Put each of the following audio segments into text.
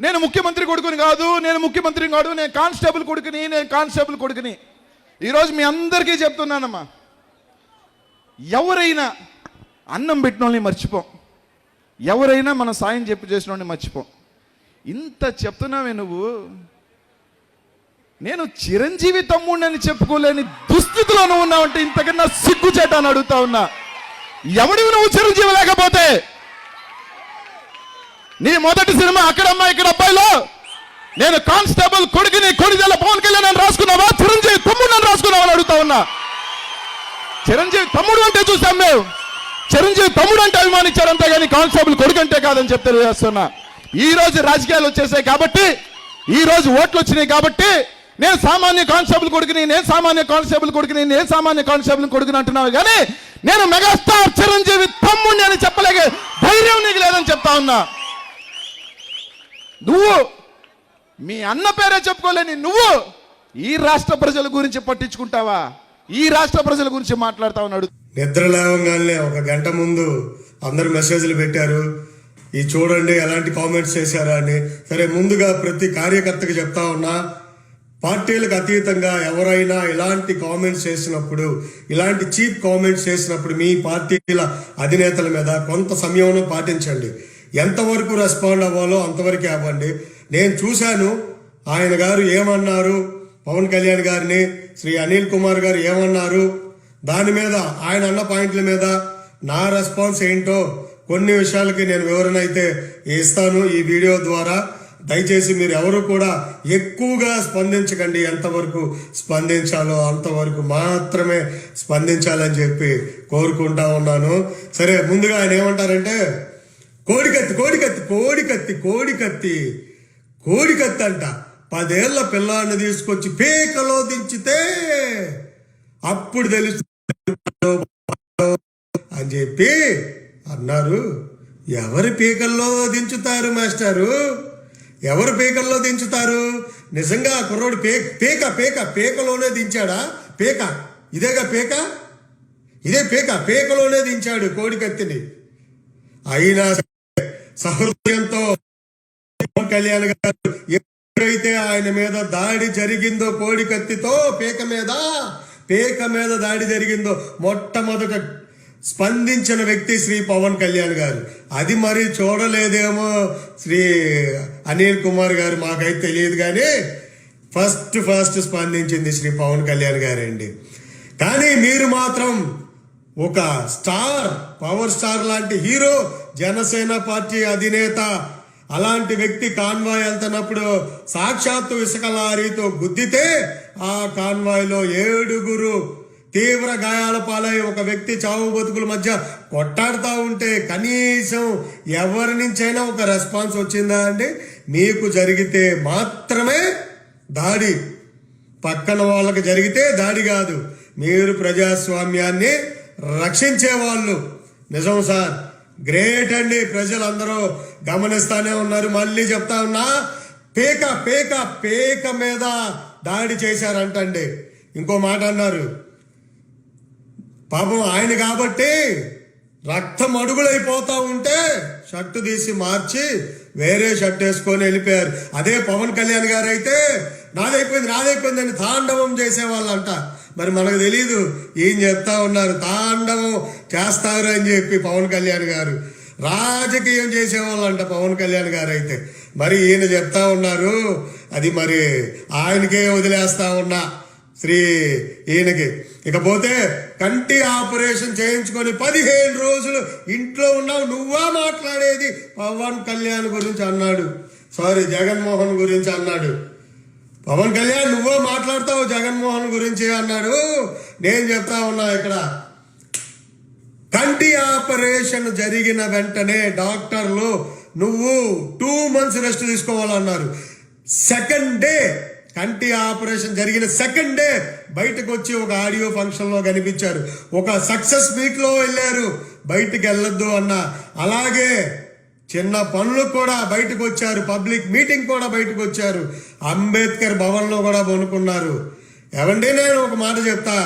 నేను ముఖ్యమంత్రి కొడుకుని కాదు, నేను ముఖ్యమంత్రిని కాదు, నేను కానిస్టేబుల్ కొడుకుని. ఈరోజు మీ అందరికీ చెప్తున్నానమ్మా, ఎవరైనా అన్నం పెట్టిన వాళ్ళని మర్చిపోం, ఎవరైనా మనం సాయం చేసిన వాళ్ళని మర్చిపోం. ఇంత చెప్తున్నావే నువ్వు, నేను చిరంజీవి తమ్ముడిని చెప్పుకోలేని దుస్థితిలో నువ్వు ఉన్నావంటే ఇంతకన్నా సిగ్గుచేట అని అడుగుతా ఉన్నా. ఎవడివి నువ్వు చిరంజీవి లేకపోతే? నీ మొదటి సినిమా అక్కడమ్మా ఇక్కడ అబ్బాయిలో నేను కానిస్టేబుల్ కొడుకుని కొడిదెల పవన్ కళ్యాణ్ అని రాసుకున్నావా, చిరంజీవి తమ్ముడు అని రాసుకున్నావా అని అడుగుతా ఉన్నా. చిరంజీవి తమ్ముడు అంటే చూసాం మేము, చిరంజీవి తమ్ముడు అంటే అభిమానించారంతే కానీ కానిస్టేబుల్ కొడుకు అంటే కాదని చెప్తే చేస్తున్నా. ఈ రోజు రాజకీయాలు వచ్చేసాయి కాబట్టి, ఈ రోజు ఓట్లు వచ్చినాయి కాబట్టి నేను సామాన్య కానిస్టేబుల్ కొడుకుని, నేను సామాన్య కానిస్టేబుల్ కొడుకుని అంటున్నావు కానీ నేను మెగాస్టార్ చిరంజీవి తమ్ముడిని అని చెప్పలేక ధైర్యం నీకు లేదని చెప్తా ఉన్నా. నువ్వు మీ అన్న పేరే చెప్పుకోలేని నువ్వు ఈ రాష్ట్ర ప్రజల గురించి పట్టించుకుంటావా? ఈ రాష్ట్ర ప్రజల గురించి మాట్లాడుతా ఉన్నాడు. నిద్ర లేవగానే ఒక గంట ముందు అందరు మెసేజ్లు పెట్టారు, ఈ చూడండి ఎలాంటి కామెంట్స్ చేశారా అని. సరే, ముందుగా ప్రతి కార్యకర్తకి చెప్తా ఉన్నా, పార్టీలకు అతీతంగా ఎవరైనా ఇలాంటి కామెంట్స్ చేసినప్పుడు, ఇలాంటి చీప్ కామెంట్స్ చేసినప్పుడు మీ పార్టీల అధినేతల మీద కొంత సంయమనం పాటించండి. ఎంతవరకు రెస్పాండ్ అవ్వాలో అంతవరకే అవ్వండి. నేను చూశాను ఆయన గారు ఏమన్నారు, పవన్ కళ్యాణ్ గారిని, శ్రీ అనిల్ కుమార్ గారు ఏమన్నారు, దాని మీద ఆయన అన్న పాయింట్ల మీద నా రెస్పాన్స్ ఏంటో కొన్ని విషయాలకి నేను వివరణ అయితే ఇస్తాను ఈ వీడియో ద్వారా. దయచేసి మీరు ఎవరు కూడా ఎక్కువగా స్పందించకండి, ఎంతవరకు స్పందించాలో అంతవరకు మాత్రమే స్పందించాలని చెప్పి కోరుకుంటా ఉన్నాను. సరే, ముందుగా ఆయన ఏమంటారంటే కోడికత్తి అంట 10 ఏళ్ల పిల్లాన్ని తీసుకొచ్చి పీకలో దించితే అప్పుడు తెలుస్తుంది అని చెప్పి అన్నారు. ఎవరి పీకల్లో దించుతారు మాస్టారు? ఎవరు పీకల్లో దించుతారు? నిజంగా కుర్రోడు పీకలోనే దించాడా? ఇదేగా పీకలోనే దించాడు కోడికత్తిని. అయినా సహృదయంతో పవన్ కళ్యాణ్ గారు ఎప్పుడైతే ఆయన మీద దాడి జరిగిందో, కోడికత్తితో పీక మీద దాడి జరిగిందో మొట్టమొదట స్పందించిన వ్యక్తి శ్రీ పవన్ కళ్యాణ్ గారు. అది మరి చూడలేదేమో శ్రీ అనిల్ కుమార్ గారు, మాకైతే తెలియదు కానీ ఫస్ట్ స్పందించింది శ్రీ పవన్ కళ్యాణ్ గారండి. కానీ మీరు మాత్రం ఒక పవర్ స్టార్ లాంటి హీరో, జనసేన పార్టీ అధినేత, అలాంటి వ్యక్తి కాన్వాయ్ వెళ్తున్నప్పుడు సాక్షాత్తు ఇసుక లారీతో గుద్దితే ఆ కాన్వాయ్లో 7 తీవ్ర గాయాల పాలై ఒక వ్యక్తి చావు బతుకుల మధ్య కొట్టాడుతూ ఉంటే కనీసం ఎవరి నుంచైనా ఒక రెస్పాన్స్ వచ్చిందా అండి? మీకు జరిగితే మాత్రమే దాడి, పక్కన వాళ్ళకి జరిగితే దాడి కాదు. మీరు ప్రజాస్వామ్యాన్ని రక్షించేవాళ్ళు. నిజం సార్, గ్రేట్ అండి. ప్రజలందరూ గమనిస్తానే ఉన్నారు. మళ్ళీ చెప్తా ఉన్నా, పీక మీద దాడి చేశారంటండి. ఇంకో మాట అన్నారు, పాపం ఆయన కాబట్టి రక్తం అడుగులైపోతా ఉంటే షర్టు తీసి మార్చి వేరే షర్ట్ వేసుకొని వెళ్ళిపోయారు. అదే పవన్ కళ్యాణ్ గారు అయితే నాదైపోయింది అని తాండవం చేసేవాళ్ళంట. మరి మనకు తెలీదు, ఏం చెప్తా ఉన్నారు, తాండవం చేస్తారు అని చెప్పి పవన్ కళ్యాణ్ గారు రాజకీయం చేసేవాళ్ళంట పవన్ కళ్యాణ్ గారు అయితే. మరి ఈయన చెప్తా ఉన్నారు, అది మరి ఆయనకే వదిలేస్తా ఉన్నా ఈయనకి. ఇకపోతే కంటి ఆపరేషన్ చేయించుకొని 15 రోజులు ఇంట్లో ఉన్నావు, నువ్వా మాట్లాడేది? పవన్ కళ్యాణ్ గురించి అన్నాడు, జగన్మోహన్ గురించి అన్నాడు. పవన్ కళ్యాణ్ నువ్వో మాట్లాడతావు జగన్మోహన్ గురించి అన్నాడు. నేను చెప్తా ఉన్నా, ఇక్కడ కంటి ఆపరేషన్ జరిగిన వెంటనే డాక్టర్లు నువ్వు 2 months రెస్ట్ తీసుకోవాలన్నారు. సెకండ్ డే, కంటి ఆపరేషన్ జరిగిన సెకండ్ డే బయటకు వచ్చి ఒక ఆడియో ఫంక్షన్ లో కనిపించారు. ఒక సక్సెస్ మీట్ లో వెళ్ళారు, బయటకు వెళ్ళొద్దు అన్న. అలాగే చిన్న పనులు కూడా బయటకు వచ్చారు, పబ్లిక్ మీటింగ్ కూడా బయటకు వచ్చారు, అంబేద్కర్ భవన్ లో కూడా పనుకున్నారు. ఏమండి, నేను ఒక మాట చెప్తా,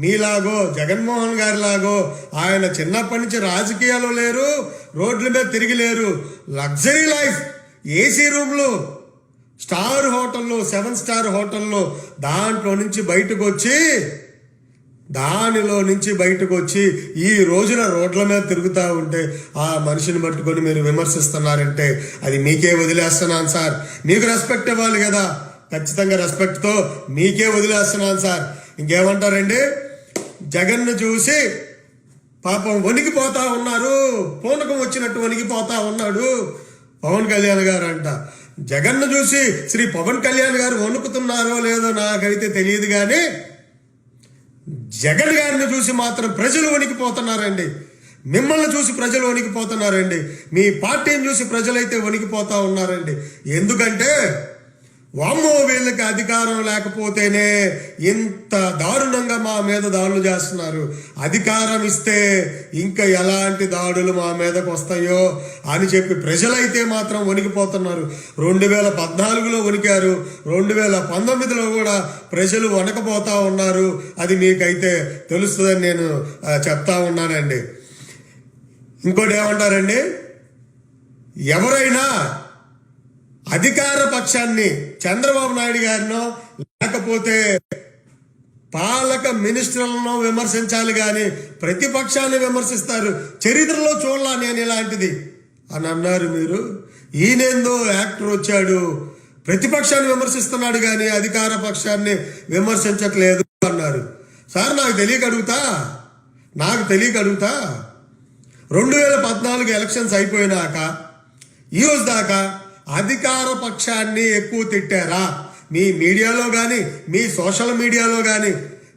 మీలాగో జగన్మోహన్ గారి లాగో ఆయన చిన్నప్పటి నుంచి రాజకీయాలు లేరు, రోడ్ల మీద తిరిగి లేరు, లగ్జరీ లైఫ్ ఏసీ రూమ్లు, స్టార్ హోటల్లో, 7 స్టార్ హోటల్లో దాంట్లో నుంచి బయటకు వచ్చి ఈ రోజున రోడ్ల మీద తిరుగుతూ ఉంటే ఆ మనిషిని పట్టుకొని మీరు విమర్శిస్తున్నారంటే అది మీకే వదిలేస్తున్నాను సార్. మీకు రెస్పెక్ట్ ఇవ్వాలి కదా, ఖచ్చితంగా రెస్పెక్ట్తో మీకే వదిలేస్తున్నాను సార్. ఇంకేమంటారండి? జగన్ను చూసి పాపం వణికిపోతా ఉన్నారు, పూనకం వచ్చినట్టు వణికిపోతా ఉన్నాడు పవన్ కళ్యాణ్ గారు అంట. జగన్ను చూసి శ్రీ పవన్ కళ్యాణ్ గారు వణుకుతున్నారో లేదో నాకైతే తెలియదు, కానీ జగన్ గారిని చూసి మాత్రం ప్రజలు వణికిపోతున్నారండి. మిమ్మల్ని చూసి ప్రజలు వణికిపోతున్నారండి. మీ పార్టీని చూసి ప్రజలైతే వణికిపోతా ఉన్నారండి. ఎందుకంటే వామ్మో వీళ్ళకి అధికారం లేకపోతేనే ఇంత దారుణంగా మా మీద దాడులు చేస్తున్నారు, అధికారం ఇస్తే ఇంకా ఎలాంటి దాడులు మా మీదకు వస్తాయో అని చెప్పి ప్రజలైతే మాత్రం వణికిపోతున్నారు. 2014లో వణికారు, 2019లో కూడా ప్రజలు వణకపోతా ఉన్నారు. అది మీకైతే తెలుస్తుందని నేను చెప్తా ఉన్నానండి. ఇంకోటి ఏమంటారండి, ఎవరైనా అధికార పక్షాన్ని చంద్రబాబు నాయుడు గారినో లేకపోతే పాలక మినిస్టర్లను విమర్శించాలి కానీ ప్రతిపక్షాన్ని విమర్శిస్తారు. చరిత్రలో చూడలా నేను ఇలాంటిది అని అన్నారు మీరు. ఈయనేందో యాక్టర్ వచ్చాడు, ప్రతిపక్షాన్ని విమర్శిస్తున్నాడు కానీ అధికార పక్షాన్ని విమర్శించట్లేదు అన్నారు. సార్ నాకు తెలియక అడుగుతా 2014 ఎలక్షన్స్ అయిపోయినాక ఈ రోజు దాకా అధికార పక్షాన్ని ఎక్కువ తిట్టారా? మీ మీడియాలో కానీ మీ సోషల్ మీడియాలో కానీ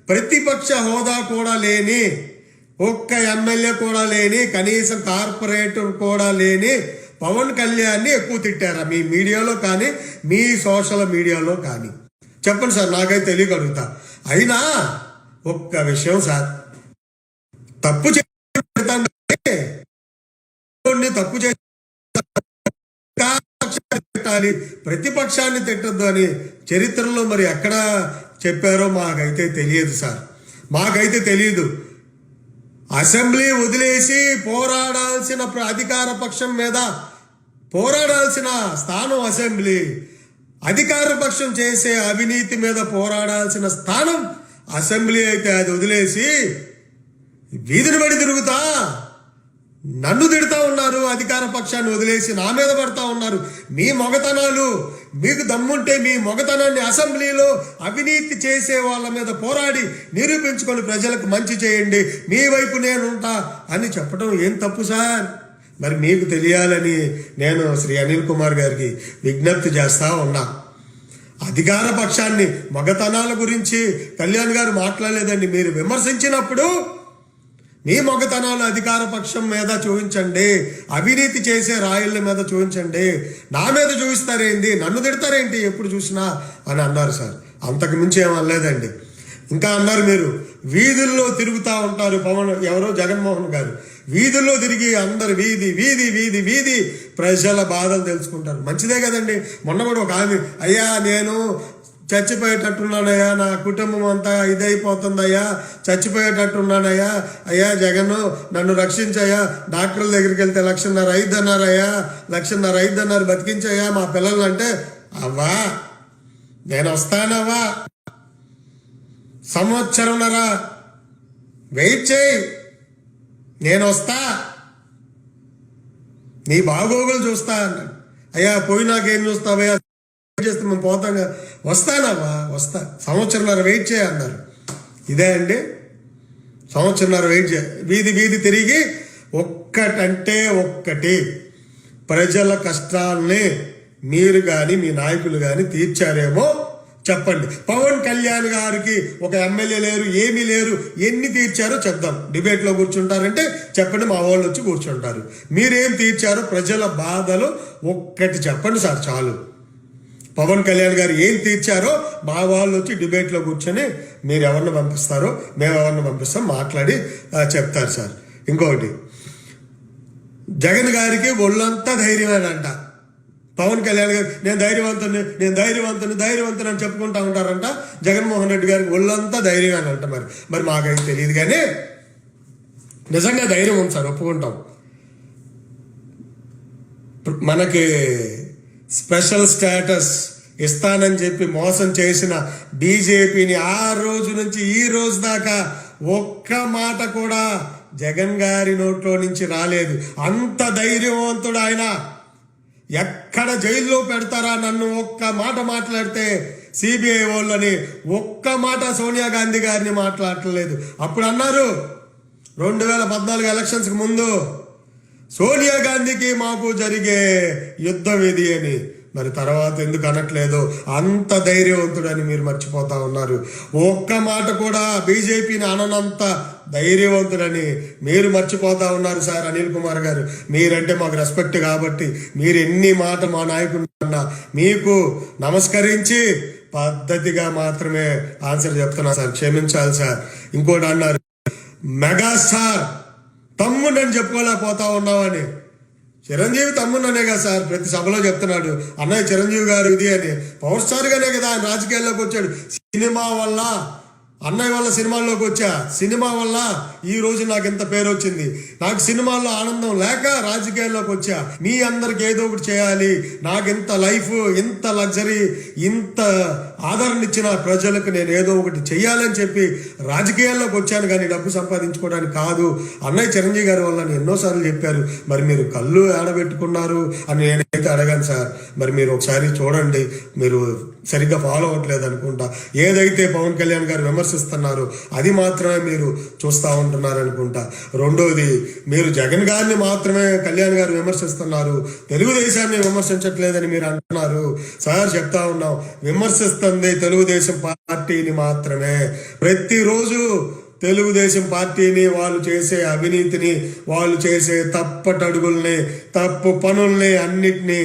ప్రతిపక్ష హోదా కూడా లేని, ఒక్క ఎమ్మెల్యే కూడా లేని, కనీసం కార్పొరేటర్ కూడా లేని పవన్ కళ్యాణ్ని ఎక్కువ తిట్టారా మీ మీడియాలో కానీ మీ సోషల్ మీడియాలో కానీ? చెప్పండి సార్, నాకైతే తెలియక అడుగుతా. అయినా ఒక్క విషయం సార్, తప్పు చేసి ప్రతిపక్షాన్ని తిట్టద్దు అని చరిత్రలో మరి ఎక్కడ చెప్పారో మాకైతే తెలియదు సార్, మాకైతే తెలియదు. అసెంబ్లీ వదిలేసి పోరాడాల్సిన అధికార పక్షం మీద పోరాడాల్సిన స్థానం అసెంబ్లీ, అధికార పక్షం చేసే అవినీతి మీద పోరాడాల్సిన స్థానం అసెంబ్లీ అయితే అది వదిలేసి వీధిని బడి తిరుగుతా నన్ను తిడతా ఉన్నారు. అధికార పక్షాన్ని వదిలేసి నా మీద పడతా ఉన్నారు. మీ మొగతనాలు, మీకు దమ్ముంటే మీ మొగతనాన్ని అసెంబ్లీలో అవినీతి చేసే వాళ్ళ మీద పోరాడి నిరూపించుకొని ప్రజలకు మంచి చేయండి, మీ వైపు నేనుంటా అని చెప్పడం ఏం తప్పు సార్? మరి మీకు తెలియాలని నేను శ్రీ అనిల్ కుమార్ గారికి విజ్ఞప్తి చేస్తా ఉన్నా. అధికార పక్షాన్ని మొగతనాల గురించి కళ్యాణ్ గారు మాట్లాడలేదండి. మీరు విమర్శించినప్పుడు మీ మొగతనాలు అధికార పక్షం మీద చూపించండి, అవినీతి చేసే రాయుళ్ళ మీద చూపించండి, నా మీద చూపిస్తారేంటి, నన్ను తిడతారేంటి ఎప్పుడు చూసినా అని అన్నారు సార్. అంతకు మించి ఏమనలేదండి. ఇంకా అన్నారు మీరు వీధుల్లో తిరుగుతూ ఉంటారు జగన్మోహన్ గారు వీధుల్లో తిరిగి అందరు వీధి ప్రజల బాధలు తెలుసుకుంటారు. మంచిదే కదండి. మొన్న కూడా ఒక ఆమె, అయ్యా నేను చచ్చిపోయేటట్టున్నానయ్యా, నా కుటుంబం అంతా ఇదైపోతుందయ్యా, చచ్చిపోయేటట్టున్నానయ్యా, అయ్యా జగన్ నన్ను రక్షించయ్యా, డాక్టర్ల దగ్గరికి వెళ్తే 1,5,00,000 అయిద్దన్నారయ్యా, 1,5,00,000 అయిద్దన్నారు, బతికించయ్యా మా పిల్లలు అంటే, అవ్వా నేను వస్తానవ్వా, సంవత్సరంన్నర వెయిట్ చేయి, నేను వస్తా, నీ బాగోగులు చూస్తా అన్నాడు. అయ్యా పోయి నాకేం చూస్తావయ్యా, చేస్తే మేము పోతాగా, వస్తానమ్మా వస్తా, సంవత్సరంన్నర వెయిట్ చేయన్నారు. ఇదే అండి, సంవత్సరంన్నర వెయిట్ చేయ, వీధి తిరిగి ఒక్కటి ప్రజల కష్టాలని మీరు కానీ మీ నాయకులు కానీ తీర్చారేమో చెప్పండి. పవన్ కళ్యాణ్ గారికి ఒక ఎమ్మెల్యే లేరు, ఏమీ లేరు, ఎన్ని తీర్చారో చెప్దాం. డిబేట్లో కూర్చుంటారంటే చెప్పండి, మా వాళ్ళు వచ్చి కూర్చుంటారు. మీరేం తీర్చారో ప్రజల బాధలు ఒక్కటి చెప్పండి సార్ చాలు. పవన్ కళ్యాణ్ గారు ఏం తీర్చారో మా వాళ్ళు వచ్చి డిబేట్లో కూర్చొని మీరు ఎవరిని పంపిస్తారో మేము ఎవరిని పంపిస్తాం మాట్లాడి చెప్తారు సార్. ఇంకొకటి, జగన్ గారికి ఒళ్ళంతా ధైర్యమేనంట. పవన్ కళ్యాణ్ గారు నేను ధైర్యవంతుని అని చెప్పుకుంటా ఉంటారంట. జగన్మోహన్ రెడ్డి గారికి ఒళ్ళంతా ధైర్యమేనంట. మరి మాకైతే తెలియదు కానీ నిజంగా ధైర్యం ఉంది సార్, ఒప్పుకుంటాం. మనకి స్పెషల్ స్టేటస్ ఇస్తానని చెప్పి మోసం చేసిన బీజేపీని ఆ రోజు నుంచి ఈ రోజు దాకా ఒక్క మాట కూడా జగన్ గారి నోట్లో నుంచి రాలేదు. అంత ధైర్యవంతుడు ఆయన. ఎక్కడ జైల్లో పెడతారా నన్ను ఒక్క మాట మాట్లాడితే సిబిఐ వాళ్ళని ఒక్క మాట సోనియా గాంధీ గారిని మాట్లాడలేదు. అప్పుడు అన్నారు 2014 ఎలక్షన్స్కి ముందు సోనియా గాంధీకి మాకు జరిగే యుద్ధం ఇది అని. మరి తర్వాత ఎందుకు అనట్లేదు? అంత ధైర్యవంతుడని మీరు మర్చిపోతా ఉన్నారు. ఒక్క మాట కూడా బీజేపీని అననంత ధైర్యవంతుడని మీరు మర్చిపోతా ఉన్నారు. సార్ అనిల్ కుమార్ గారు, మీరంటే మాకు రెస్పెక్ట్ కాబట్టి మీరు ఎన్ని మాట మా నాయకుడు మీకు నమస్కరించి పద్ధతిగా మాత్రమే ఆన్సర్ చెప్తున్నా సార్. క్షమించాలి సార్. ఇంకోటి అన్నారు, మెగాస్టార్ తమ్ముడని చెప్పుకోలేకపోతా ఉన్నామని. చిరంజీవి తమ్ముడనే కదా సార్ ప్రతి సభలో చెప్తున్నాడు. అన్నయ్య చిరంజీవి గారు ఇది అని. పవర్ స్టార్ గానే కదా ఆయన రాజకీయాల్లోకి వచ్చాడు. సినిమా వల్ల, అన్నయ్య వల్ల సినిమాల్లోకి వచ్చా. సినిమా వల్ల ఈ రోజు నాకు ఎంత పేరు వచ్చింది. నాకు సినిమాల్లో ఆనందం లేక రాజకీయాల్లోకి వచ్చా. మీ అందరికి ఏదో ఒకటి చేయాలి, నాకు ఇంత లైఫ్, ఇంత లగ్జరీ, ఇంత ఆదరణ ఇచ్చిన ప్రజలకు నేను ఏదో ఒకటి చెయ్యాలని చెప్పి రాజకీయాల్లోకి వచ్చాను, కానీ డబ్బు సంపాదించుకోవడానికి కాదు. అన్నయ్య చిరంజీవి గారి వల్ల ఎన్నోసార్లు చెప్పారు. మరి మీరు కళ్ళు ఆడబెట్టుకున్నారు అని నేనైతే అడగాను సార్. మరి మీరు ఒకసారి చూడండి, మీరు సరిగ్గా ఫాలో అవ్వట్లేదు అనుకుంటా. ఏదైతే పవన్ కళ్యాణ్ గారు విమర్శిస్తున్నారు అది మాత్రమే మీరు చూస్తూ ఉంటున్నారు అనుకుంటా. రెండోది, మీరు జగన్ గారిని మాత్రమే కళ్యాణ్ గారు విమర్శిస్తున్నారు, తెలుగుదేశాన్ని విమర్శించట్లేదని మీరు అంటున్నారు. సార్ చెప్తా ఉన్నాం, విమర్శిస్తుంది తెలుగుదేశం పార్టీని మాత్రమే. ప్రతిరోజు తెలుగుదేశం పార్టీని, వాళ్ళు చేసే అవినీతిని, వాళ్ళు చేసే తప్పటడుగుల్ని, తప్పు పనుల్ని అన్నిటినీ,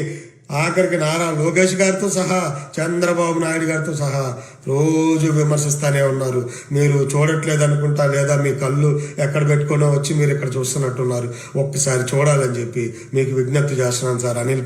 ఆఖరికి నారా లోకేష్ గారితో సహా, చంద్రబాబు నాయుడు గారితో సహా రోజు విమర్శిస్తానే ఉన్నారు. మీరు చూడట్లేదు అనుకుంటా, లేదా మీ కళ్ళు ఎక్కడ పెట్టుకున్నా వచ్చి మీరు ఇక్కడ చూస్తున్నట్టున్నారు. ఒక్కసారి చూడాలని చెప్పి మీకు విజ్ఞప్తి చేస్తున్నాను సార్. అనిల్